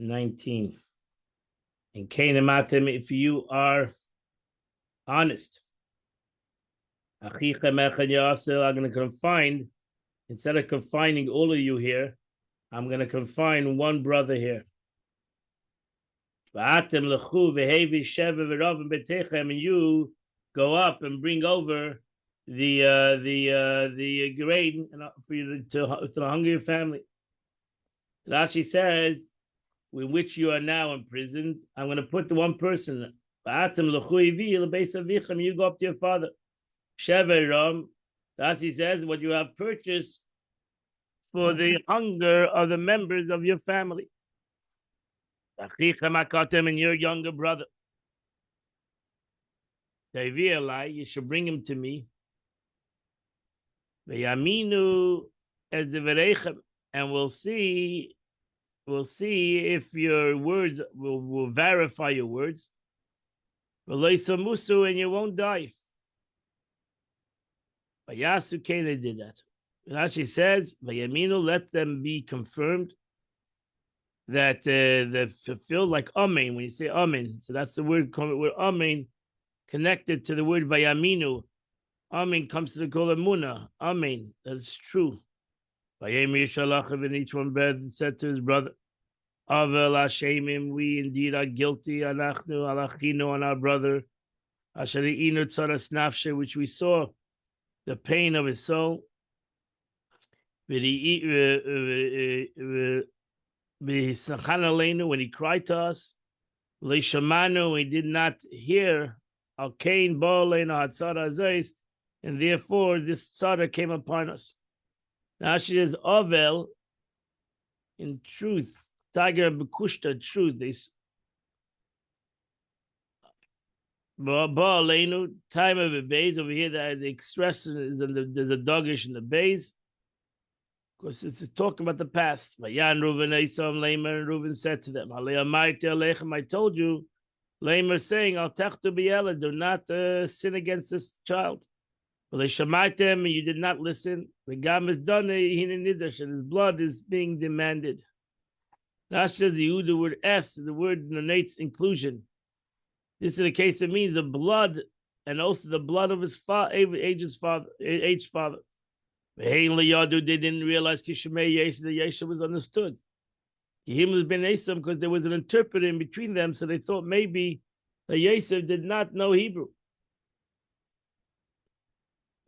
19. And Kainamatim, if you are honest, I'm going to confine, instead of confining all of you here, I'm going to confine one brother here. And you go up and bring over the grain for you to the hungry family. Rashi says, in which you are now imprisoned, I'm going to put the one person. You go up to your father. Rashi says, what you have purchased for the hunger of the members of your family. And your younger brother. You should bring him to me. And we'll see if your words will verify your words. And you won't die. Vayasu Kele did that. And Rashi says, Vayaminu, let them be confirmed that they're fulfilled like Amen. When you say Amen, so that's the word Amen connected to the word Vayaminu. Amen comes to the Kol Emunah. Amen. That's true. Vayemi Shalachim, and each one said to his brother, Avel Hashemim, we indeed are guilty. Anachnu alachinu, on our brother. Ashari'inu tzaras nafshe, which we saw the pain of his soul. When he cried to us, Leishamanu, we did not hear Al Kain Ba'aleinu Hatzara Azais, and therefore this tzara came upon us. Now she says, Avel, in truth, Tiger Bekushta, truth, Ba'aleinu, time of a base, over here that the expression is there's a dogish in the base. Of course, it's talking about the past. Vayan Reuven Esau Lamer, and Reuven said to them, I told you, Lamer saying, Al techtu b'yeled, do not sin against this child. Well, they shamaytem, and you did not listen. The gam is done, and his blood is being demanded. That says the Yehuda word S, the word denotes inclusion. This is the case, it means the blood, and also the blood of his aged father. They didn't realize Kishmei Yesha, the Yesha was understood. Him was Ben Esam because there was an interpreter in between them, so they thought maybe the Yesha did not know Hebrew.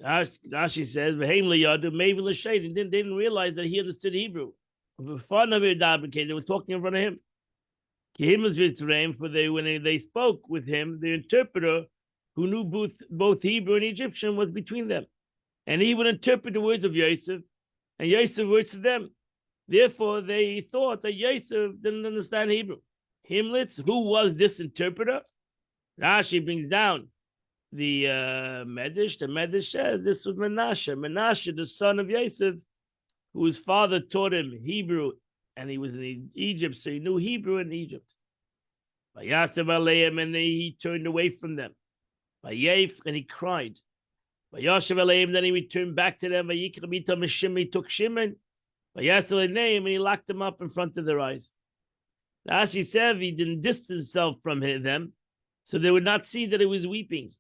Rashi says, maybe they didn't realize that he understood Hebrew. They were talking in front of him. When they spoke with him, the interpreter, who knew both Hebrew and Egyptian, was between them. And he would interpret the words of Yosef, and Yosef words to them. Therefore, they thought that Yosef didn't understand Hebrew. Himlitz, who was this interpreter? Rashi brings down the Medrash. The Medrash says this was Menashe. Menashe, the son of Yosef, whose father taught him Hebrew, and he was in Egypt, so he knew Hebrew in Egypt. And he turned away from them. And he cried. Then he returned back to them. He took Shimon, and he locked them up in front of their eyes. Rashi said he didn't distance himself from them, so they would not see that he was weeping.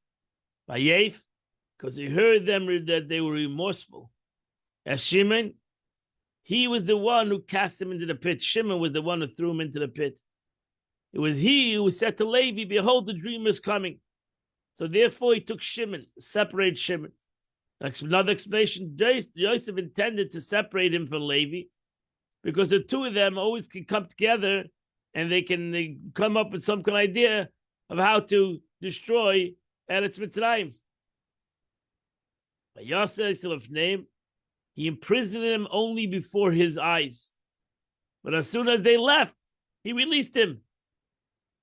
Because he heard them that they were remorseful. As Shimon, he was the one who cast him into the pit. Shimon was the one who threw him into the pit. It was he who said to Levi, behold, the dreamer is coming. So therefore he took Shimon, separated Shimon. Another explanation, Yosef intended to separate him from Levi because the two of them always can come together and they come up with some kind of idea of how to destroy Eretz Mitzrayim. But Yosef's name, he imprisoned him only before his eyes. But as soon as they left, he released him.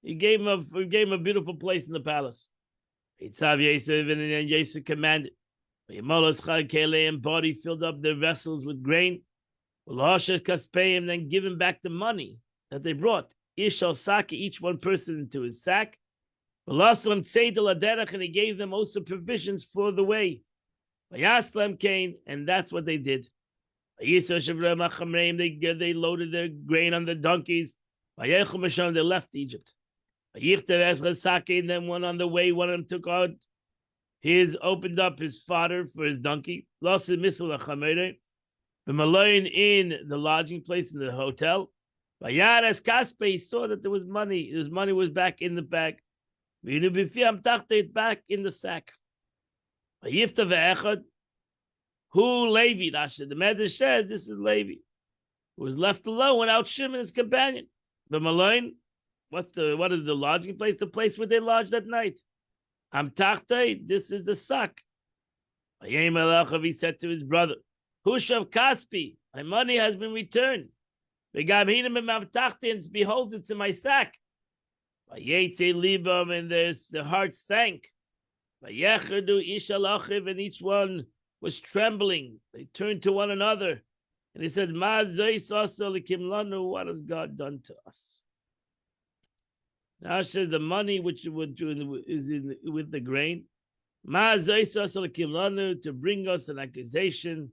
He gave him a beautiful place in the palace. Itzav Yosef, and then Yosef commanded. And body filled up their vessels with grain. Then give him back the money that they brought. Each one person into his sack. And he gave them also provisions for the way. And that's what they did. They loaded their grain on the donkeys. They left Egypt. And then one on the way, one of them took out opened up his fodder for his donkey. Lost his missile the Malayan in the lodging place in the hotel. Vayaras Kaspe, he saw that there was money. His money was back in the bag. Back in the sack. Who Levi? The Medrash says this is Levi, who was left alone without Shimon, his companion. The Malayan, what is the lodging place? The place where they lodged at night. Amtachte, this is the sack. He said to his brother, Hushav Kaspi, my money has been returned. And behold, it's in my sack. And the heart stank. And each one was trembling. They turned to one another. And he said, what has God done to us? Now it says the money which is with the grain. To bring us an accusation,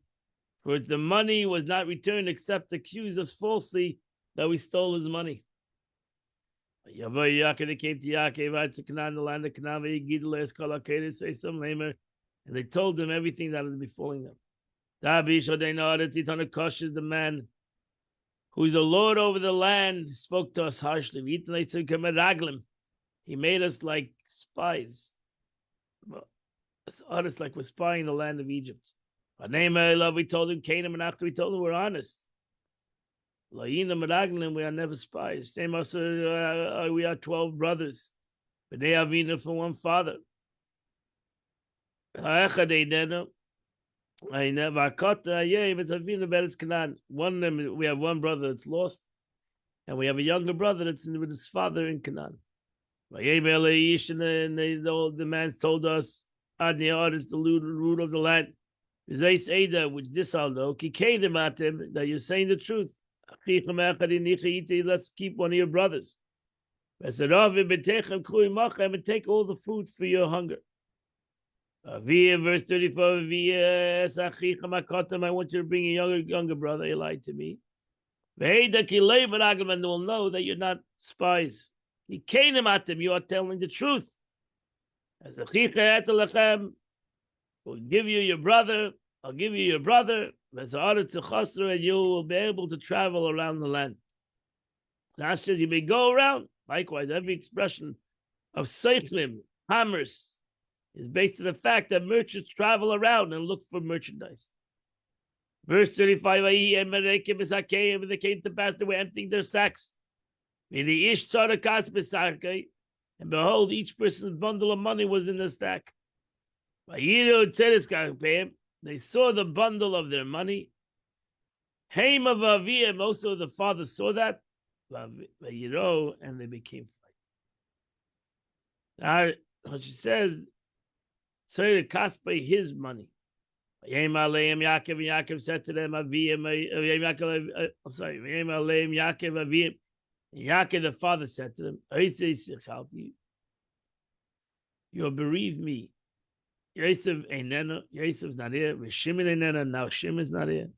for the money was not returned except to accuse us falsely that we stole his money. They came to Yaakov to Canaan, the land of Canaan, and they told him everything that was befalling them. The man who is the Lord over the land spoke to us harshly. He made us like spies. It's honest, like we're spying the land of Egypt. We told him Canaan, and after we told him we're honest. We are never spies. We are 12 brothers, but they are Vina for one father. One of them, we have one brother that's lost, and we have a younger brother that's with his father in Canaan. And the man told us, Adniad is the root of the land. Which this I'll know, that you're saying the truth. Let's keep one of your brothers. And take all the food for your hunger. Verse 34, I want you to bring a younger brother. You lied to me. And they will know that you're not spies. You are telling the truth. As we'll give you your brother, I'll give you your brother, and you will be able to travel around the land. Now says you may go around. Likewise, every expression of seichlim, hammers, is based on the fact that merchants travel around and look for merchandise. Verse 35, and they came to pass, they were emptying their sacks. And behold, each person's bundle of money was in the stack. They saw the bundle of their money. Also the father saw that, and they became frightened. Now, she says, his money. Yaakov said to them, Yaakov the father said to them, you have bereaved me. Yosef Yosef's not here. Shimon ainena, now Shimon's not here.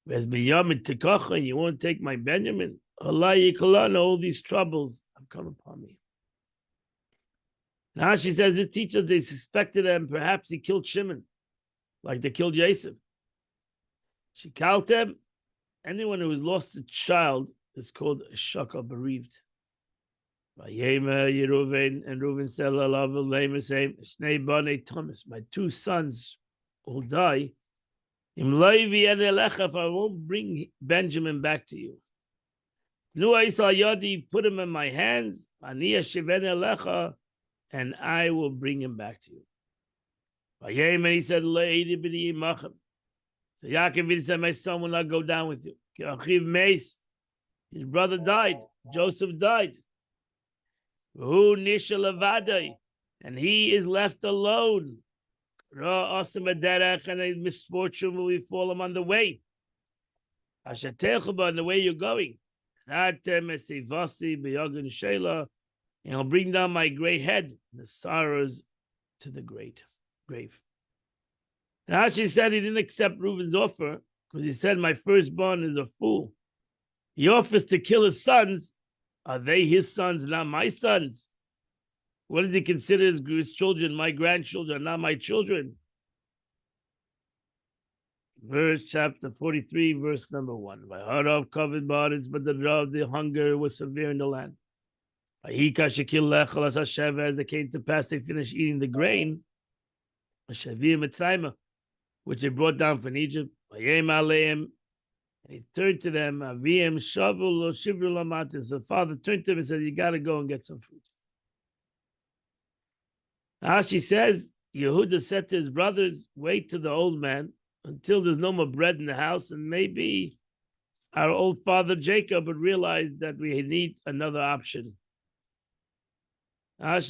You won't take my Benjamin. All these troubles have come upon me. Now she says, the teachers, they suspected him. Perhaps he killed Shimon, like they killed Yosef. She called him. Anyone who has lost a child is called a shaka, bereaved. And Reuven said, my two sons will die. If I won't bring Benjamin back to you. Put him in my hands, and I will bring him back to you. And he said, so Yaakov said, my son will not go down with you. His brother died. Joseph died. And he is left alone. And a misfortune will befall him on the way. On the way you're going. And I'll bring down my gray head, the sorrows to the grave. Now she said he didn't accept Reuben's offer because he said, my firstborn is a fool. He offers to kill his sons, Are they his sons, not my sons? What does he consider his children? My grandchildren, not my children. Verse chapter 43, verse number 1. By Harav covered bodies, but the hunger was severe in the land. As they came to pass, they finished eating the grain, which they brought down from Egypt. And he turned to them. The father turned to him and said, you got to go and get some food. Now she says, Yehuda said to his brothers, wait to the old man until there's no more bread in the house, and maybe our old father Jacob would realize that we need another option. They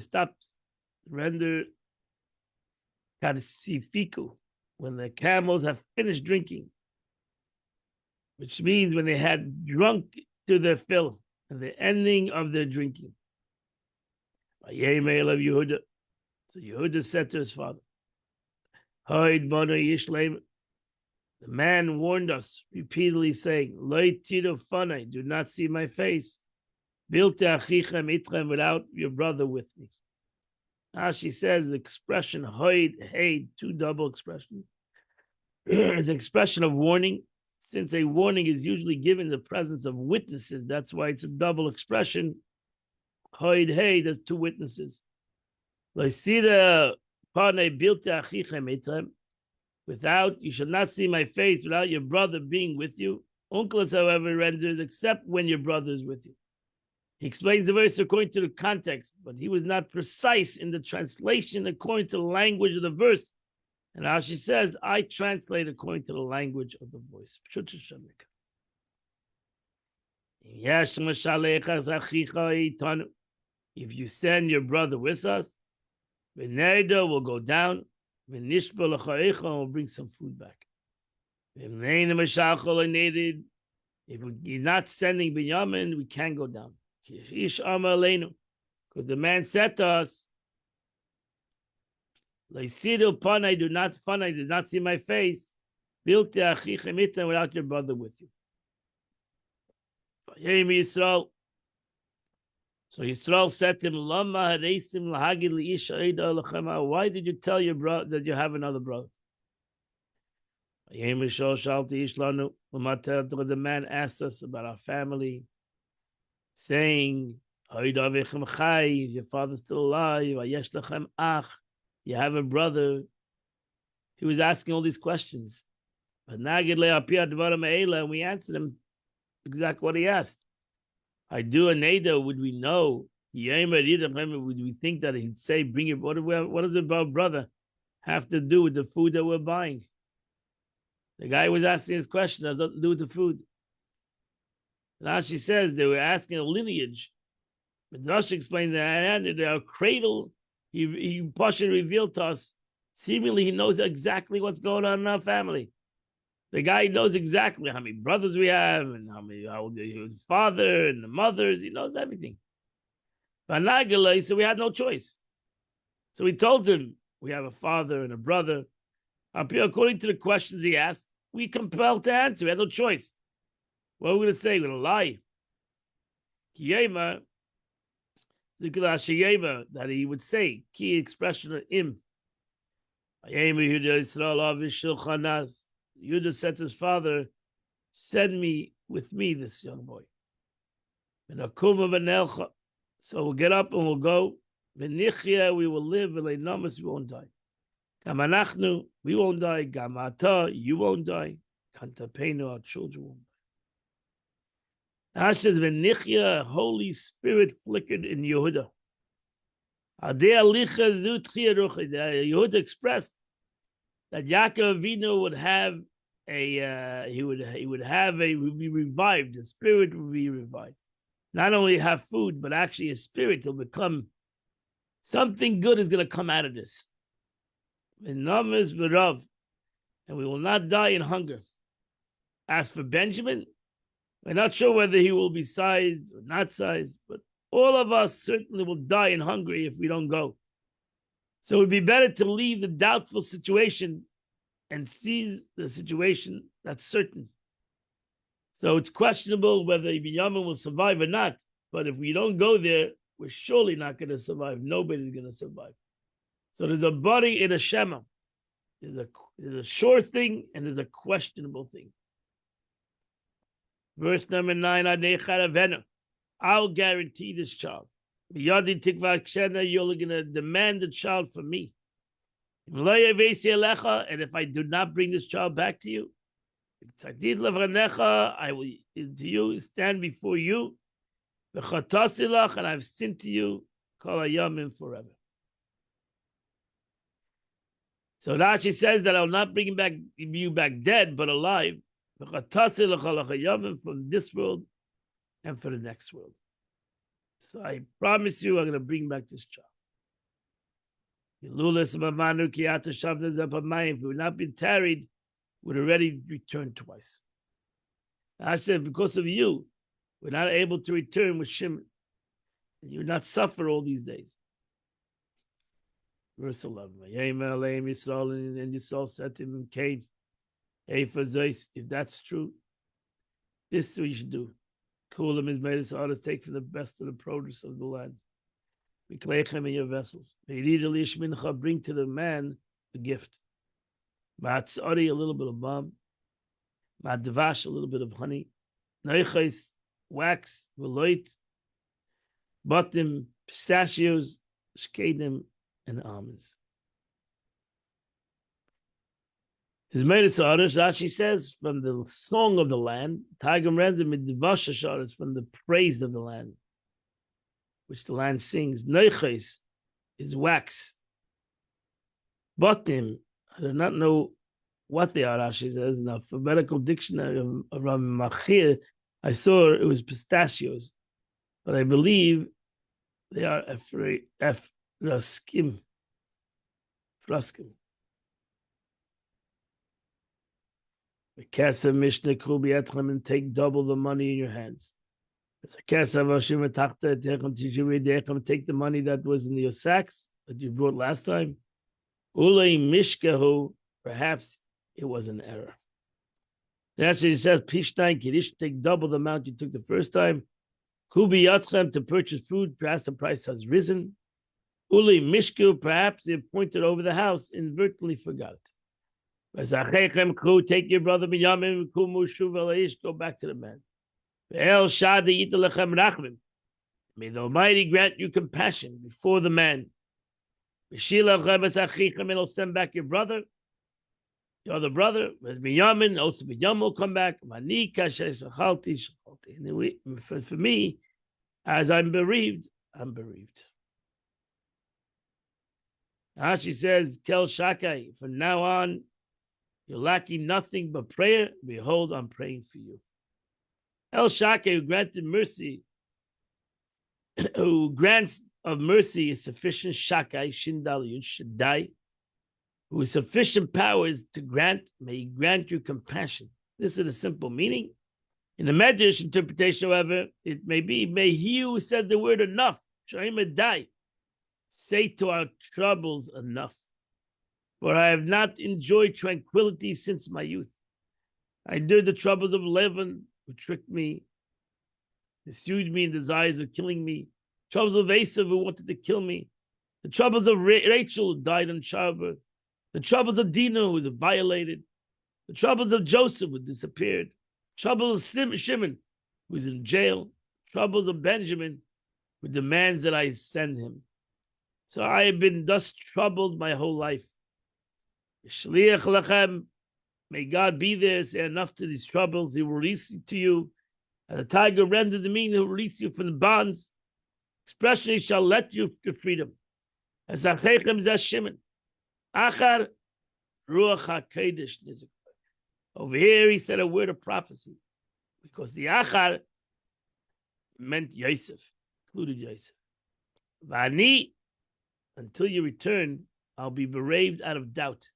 stopped render karsifiku when the camels have finished drinking, which means when they had drunk to their fill and the ending of their drinking. So Yehuda said to his father, the man warned us repeatedly, saying, do not see my face without your brother with me. Now she says the expression hoid, two double expressions. It's an expression of warning. Since a warning is usually given in the presence of witnesses, that's why it's a double expression. Hoid, there's two witnesses. Without, you shall not see my face without your brother being with you. Uncles, however, renders except when your brother is with you. He explains the verse according to the context, but he was not precise in the translation according to the language of the verse. And how she says, I translate according to the language of the voice. If you send your brother with us, Venerda will go down, Venishba will bring some food back. If you're not sending Binyamin, we can't go down. Because the man said to us, do not see my face, without your brother with you. So Yisrael said to him, why did you tell your brother that you have another brother? The man asked us about our family, saying, your father's still alive, you have a brother. He was asking all these questions. But and we answered him exactly what he asked. I do a neder, would we know? Would we think that he'd say, bring your brother? What does about brother have to do with the food that we're buying? The guy was asking his question, has nothing to do with the food. Now she says they were asking a lineage. Midrash explained that their cradle, he partially revealed to us, seemingly he knows exactly what's going on in our family. The guy knows exactly how many brothers we have and how old his father and the mothers. He knows everything. But Nagala, so we had no choice. So we told him we have a father and a brother. According to the questions he asked, we compelled to answer. We had no choice. What are we going to say? We're going to lie. Kiyema, that he would say, key expression of him. Yehuda said to his father, send me with me, this young boy. So we'll get up and we'll go. We will live, we won't die. We won't die. Gamata, you won't die. Kantapenu, our children won't die. Now says, Venichya, Holy Spirit flickered in Yehuda. Yehuda expressed that Yaakov Avinu would have he would be revived. The spirit would be revived. Not only have food, but actually his spirit will become something good is going to come out of this. And we will not die in hunger. As for Benjamin, we're not sure whether he will be sized or not sized, but all of us certainly will die in hunger if we don't go. So it would be better to leave the doubtful situation and seize the situation that's certain. So it's questionable whether Binyamin will survive or not. But if we don't go there, we're surely not going to survive. Nobody's going to survive. So there's a body in a Shema. There's a sure thing and there's a questionable thing. Verse number 9, I'll guarantee this child. You're going to demand the child from me. And if I do not bring this child back to you, I will to you stand before you, and I've sinned to you, forever. So Rashi says that I'll not bring you back dead, but alive, from this world and for the next world. So I promise you, I'm going to bring back this child. If we would not been tarried, would already returned twice. I said, because of you, we're not able to return with Shimon. And you would not suffer all these days. Verse 11. And Yisrael said to him, Cain, if that's true, this is what you should do. Kulam is made us artists, take from the best of the produce of the land. We them in your vessels. Bring to the man a gift. Ma'atzari, a little bit of balm. Ma'advash, a little bit of honey. Noichais, wax, veloit. Bottom, pistachios, shkedim, and almonds. His Medes Haaretz, Rashi says, from the song of the land, Targum Renzim Midvash Haaretz, from the praise of the land, which the land sings. Noichais is wax. Botim, I do not know what they are, Rashi says. In the alphabetical dictionary of Rabbi Machir, I saw it was pistachios, but I believe they are fraskim. The Kesef Mishnah Krubi Etchem, and take double the money in your hands. It's a Kesef Hashim Etachta Etechem Tishuvi Dechem, take the money that was in your sacks that you brought last time. Ulei Mishkahu, perhaps it was an error. Actually, it says Pishtain Kiddush, take double the amount you took the first time. Kubi Yatchem, to purchase food, perhaps the price has risen. Uli Mishku, perhaps they pointed over the house, inadvertently forgot it. Take your brother Binyamin, go back to the man. May the Almighty grant you compassion before the man. It'll send back your brother, your other brother, Binyamin, also Binyamin will come back. For me, as I'm bereaved, I'm bereaved. She says, Kel Shakai, from now on, you're lacking nothing but prayer. Behold, I'm praying for you. El Shakai, who granted mercy, who grants of mercy is sufficient. Shakai, Shindal Yud Shaddai, who is sufficient powers to grant, may he grant you compassion. This is a simple meaning. In the Medrash interpretation, however, it may be, may he who said the word enough, Shaimadai, say to our troubles enough. For I have not enjoyed tranquility since my youth. I endured the troubles of Lavan, who tricked me, pursued me in desires of killing me, troubles of Esav, who wanted to kill me, the troubles of Rachel, who died in childbirth, the troubles of Dinah, who was violated, the troubles of Joseph, who disappeared, troubles of Shimon, who was in jail, troubles of Benjamin, who demands that I send him. So I have been thus troubled my whole life. May God be there, say enough to these troubles, he will release to you. And the tiger renders the mean, he will release you from the bonds. Expression, he shall let you to freedom. As Achechem Zeh Shimon. Achar Ruach HaKodesh Nizuk. Over here, he said a word of prophecy. Because the Achar meant Yosef, included Yosef. Vani, until you return, I'll be bereaved out of doubt.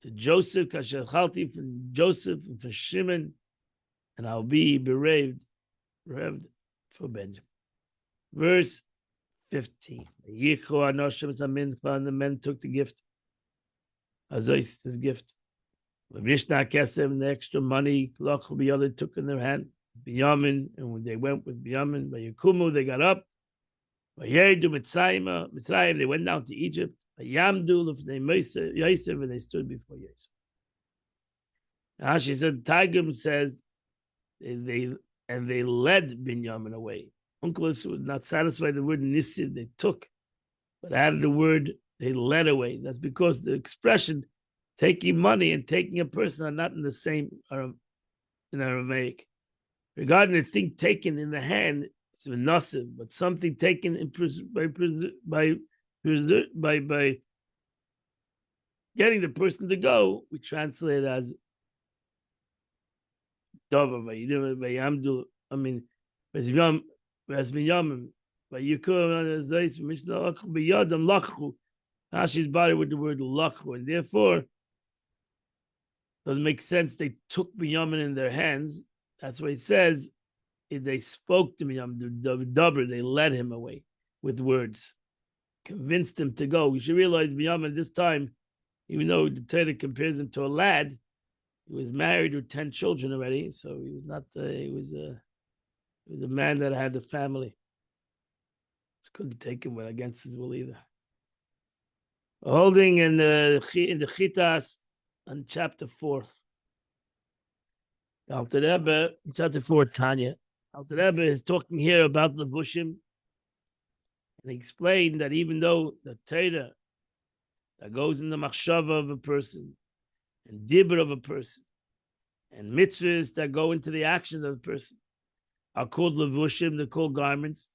To Joseph, Kasher Chalti, from Joseph and for Shimon, and I'll be bereaved for Benjamin. Verse 15. And the men took the gift. Azois, his gift. The Mishnah Kesem, the extra money, the other took in their hand. Binyamin, and when they went with Binyamin, by Yakumu, they got up. By Yerdu Mitzrayim, they went down to Egypt. By Yamdu, Yosef, and they stood before Yosef. Now she said, Targum says, they led Binyamin away. Uncles was not satisfied with the word Nisid, they took, but added the word they led away. That's because the expression taking money and taking a person are not in the same in Aramaic. Regarding the thing taken in the hand, it's v'nasiv, but something taken by getting the person to go, we translate it as Dover by Yamdu. I mean, Binyamin, by Yikurim, Zayis, Mishnah, B'Yadam Lachchu. Rashi's body with the word Lachchu, and therefore doesn't make sense. They took Binyamin in their hands. That's what it says. They spoke to Binyamin, they led him away with words, convinced him to go. We should realize Binyamin this time, even though the Torah compares him to a lad, he was married with 10 children already, so he was not. He was a man that had a family. Just couldn't take him against his will either. Holding in the Chitas on chapter 4. Alter Rebbe, chapter 4, Tanya. Alter Rebbe is talking here about the Levushim, and he explained that even though the Torah that goes in the machshava of a person, and dibur of a person, and mitzvahs that go into the action of the person are called levushim, they're called garments.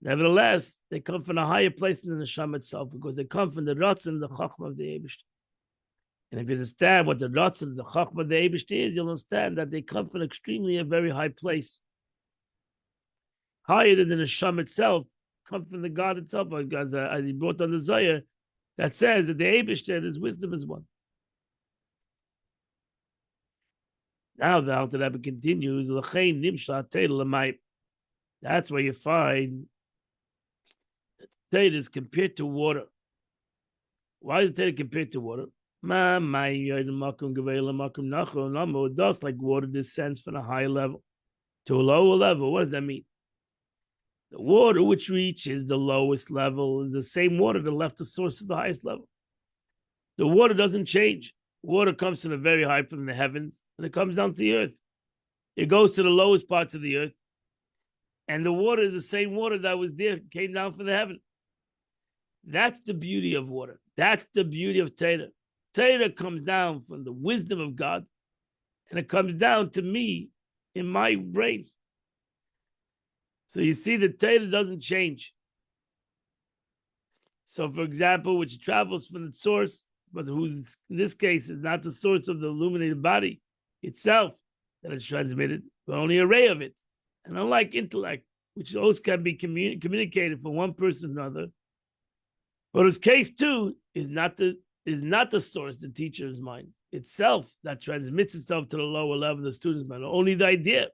Nevertheless, they come from a higher place than the neshama itself, because they come from the ratzon, the chachma of the Eibishter. And if you understand what the ratzon, the chachma of the Eibishter is, you'll understand that they come from extremely a very high place, higher than the neshama itself, come from the God itself, as he brought on the Zohar, that says that the Eibishter, his wisdom is one. Now the Alter Rebbe continues, that's where you find that Torah is compared to water. Why is Torah compared to water? Dust like water descends from a higher level to a lower level. What does that mean? The water which reaches the lowest level is the same water that left the source of the highest level. The water doesn't change. Water comes from the very high, from the heavens, and it comes down to the earth. It goes to the lowest parts of the earth, and the water is the same water that was there, came down from the heaven. That's the beauty of water. That's the beauty of Torah. Torah comes down from the wisdom of God, and it comes down to me in my brain. So you see, the Torah doesn't change. So, for example, which travels from the source, but who's in this case is not the source of the illuminated body itself that is transmitted, but only an array of it. And unlike intellect, which also can be communicated from one person to another, but his case too is not the source, the teacher's mind itself that transmits itself to the lower level of the student's mind, only the idea.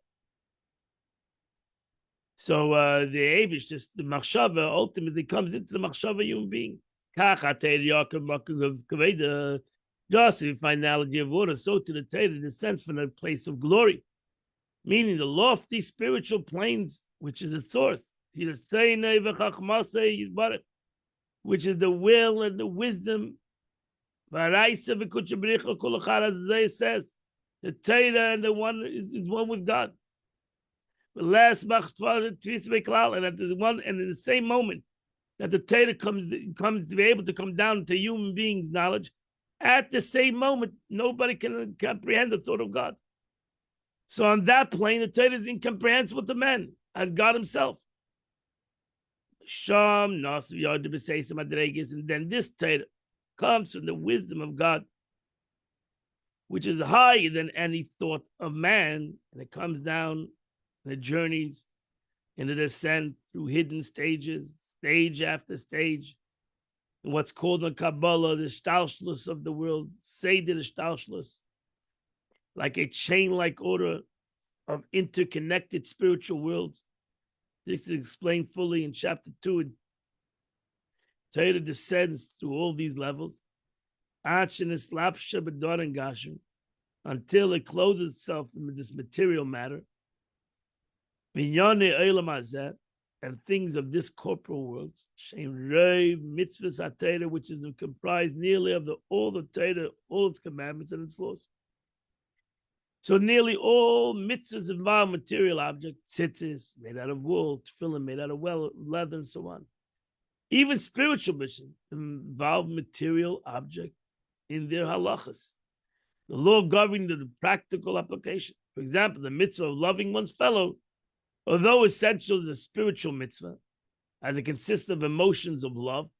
So the Eibush, just the machshava, ultimately comes into the machshava human being. Just if you find the analogy of water, so to the Torah descends from a place of glory, meaning the lofty spiritual planes, which is its source, which is the will and the wisdom. As Isaiah says, the Torah and the one is one with God. And at the one, and in the same moment that the Torah comes to be able to come down to human beings' knowledge, at the same moment, nobody can comprehend the thought of God. So on that plane, the Torah is incomprehensible to men, as God himself. And then this Torah comes from the wisdom of God, which is higher than any thought of man, and it comes down and it journeys in the descent through hidden stages, stage after stage, and what's called in Kabbalah the shtalshlus of the world, Seder shtalshlus, like a chain-like order of interconnected spiritual worlds. This is explained fully in chapter 2. And Torah descends through all these levels. until it clothes itself in this material matter, and things of this corporal world, which is comprised nearly of all the Torah, all its commandments and its laws. So nearly all mitzvahs involve material objects, tzitzis made out of wool, tefillin made out of leather, and so on. Even spiritual mitzvahs involve material object in their halachas. The law governing the practical application. For example, the mitzvah of loving one's fellow, although essential is a spiritual mitzvah, as it consists of emotions of love,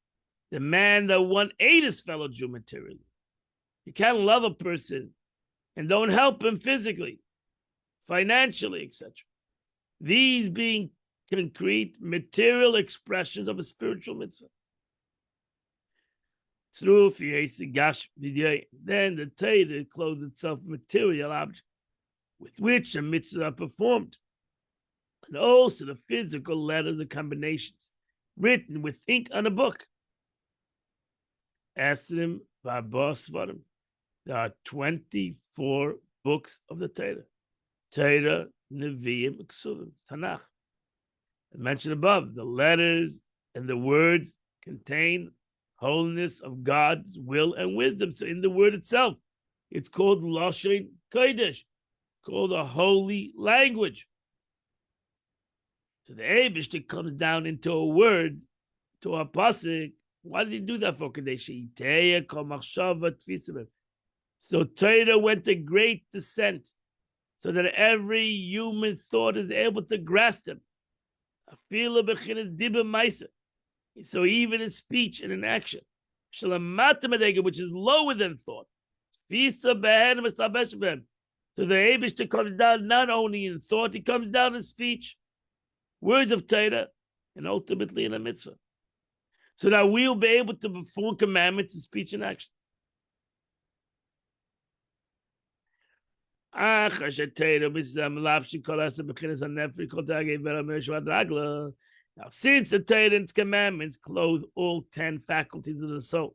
demand that one aid his fellow Jew materially. You can't love a person and don't help him physically, financially, etc. These being concrete, material expressions of a spiritual mitzvah. Then the Torah clothes itself material object with which the mitzvahs are performed, and also the physical letters and combinations written with ink on a book. Esrim v'abosvarim. There are 24 books of the Torah. Torah, Nevi'im, Ksuvim, Tanakh. I mentioned above, the letters and the words contain holiness of God's will and wisdom. So in the word itself, it's called Lashon Kodesh, called a holy language. So the Eibishter comes down into a word, to a pasuk. Why did he do that for? So Torah went to great descent, so that every human thought is able to grasp him. So even in speech and in action, which is lower than thought. So the Eibishter comes down not only in thought, he comes down in speech, words of Torah, and ultimately in a mitzvah. So that we'll be able to perform commandments in speech and action. Now, since the Torah and its commandments clothe all 10 faculties of the soul,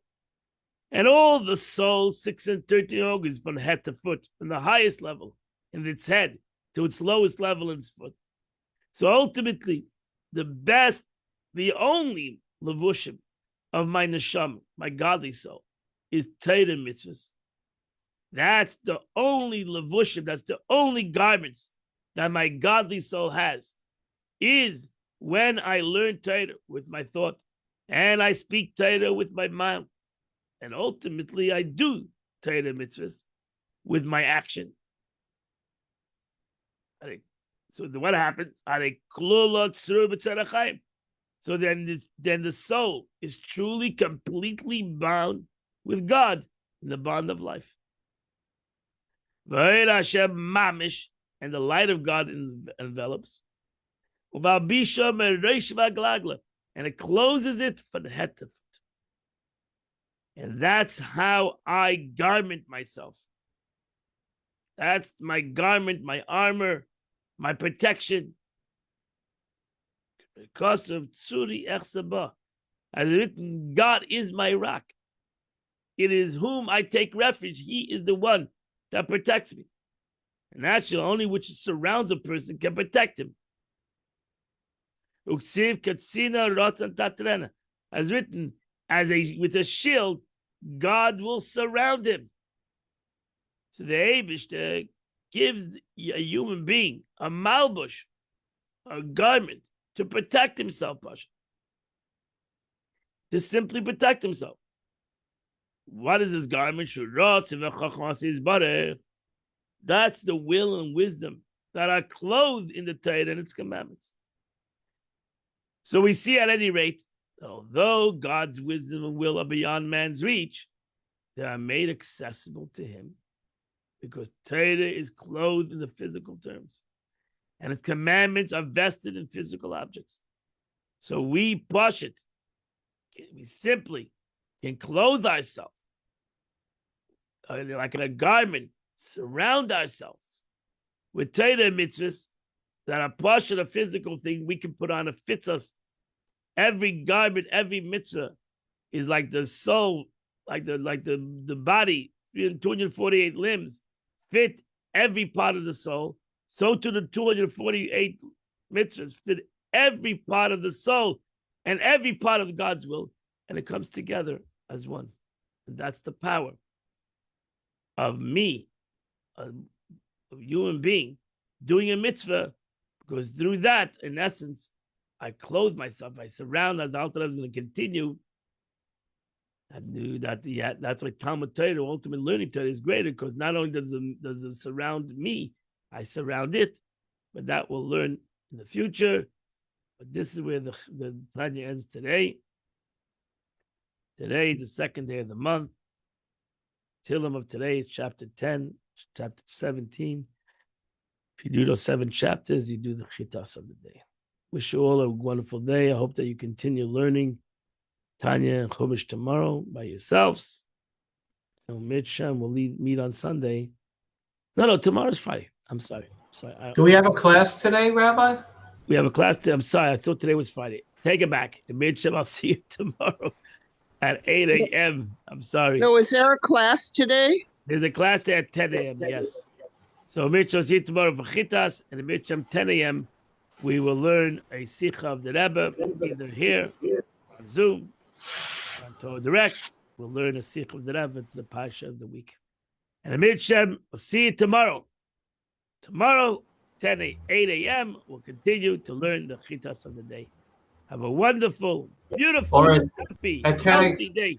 and all the soul's 6 and 13 organs from head to foot, from the highest level in its head to its lowest level in its foot. So ultimately, the best, the only levushim of my neshama, my godly soul, is Torah mitzvahs. That's the only levushim, that's the only garments that my godly soul has, is when I learn Torah with my thought, and I speak Torah with my mouth, and ultimately I do Torah mitzvahs with my action. So what happens? So then the soul is truly, completely bound with God in the bond of life. And the light of God envelops. And it closes it from the head to foot. And that's how I garment myself. That's my garment, my armor, my protection. Because of Tzuri Echsaba, as written, God is my rock. It is whom I take refuge. He is the one that protects me. And actually, only which surrounds a person can protect him. Uksiv Katsina Rotan Tatrena, as written, with a shield, God will surround him. So the Eibishter gives a human being a malbush, a garment, to protect himself, Pasha. To simply protect himself. What is this garment? That's the will and wisdom that are clothed in the Torah and its commandments. So we see at any rate, although God's wisdom and will are beyond man's reach, they are made accessible to him because Torah is clothed in the physical terms. And its commandments are vested in physical objects. So we push it. We simply can clothe ourselves like in a garment, surround ourselves with Torah mitzvahs that are push a physical thing we can put on. It fits us. Every garment, every mitzvah is like the soul, like the body, 248 limbs, fit every part of the soul, so to the 248 mitzvahs fit every part of the soul and every part of God's will, and it comes together as one. And that's the power of me, a human being, doing a mitzvah, because through that, in essence, I clothe myself, I surround, as the Alter Rebbe is going to continue. I knew that that's why Talmud Torah, ultimate learning Torah, is greater, because not only does it surround me, I surround it, but that will learn in the future. But this is where the Tanya ends today. Today is the second day of the month. Tillim of today is chapter 10, chapter 17. If you do those 7 chapters, you do the chitas of the day. Wish you all a wonderful day. I hope that you continue learning Tanya and Chumash tomorrow by yourselves. And Mitzvah will meet on Sunday. No, tomorrow's Friday. I'm sorry. Do we have a class today, Rabbi? We have a class today. I'm sorry. I thought today was Friday. Take it back. The Mitzvah, I'll see you tomorrow at 8 a.m. I'm sorry. So is there a class today? There's a class there at 10 a.m. Yes. So Mitzvah, see you tomorrow for Chitas, and the Mitzvah 10 a.m. we will learn a Sikha of the Rebbe, either here, on Zoom, on Torah Direct. We'll learn a Sikha of the Rebbe to the Pasha of the week. And the Mitzvah, we'll see you tomorrow. Tomorrow, 8 a.m., we'll continue to learn the Chitas of the day. Have a wonderful, beautiful, happy, healthy day.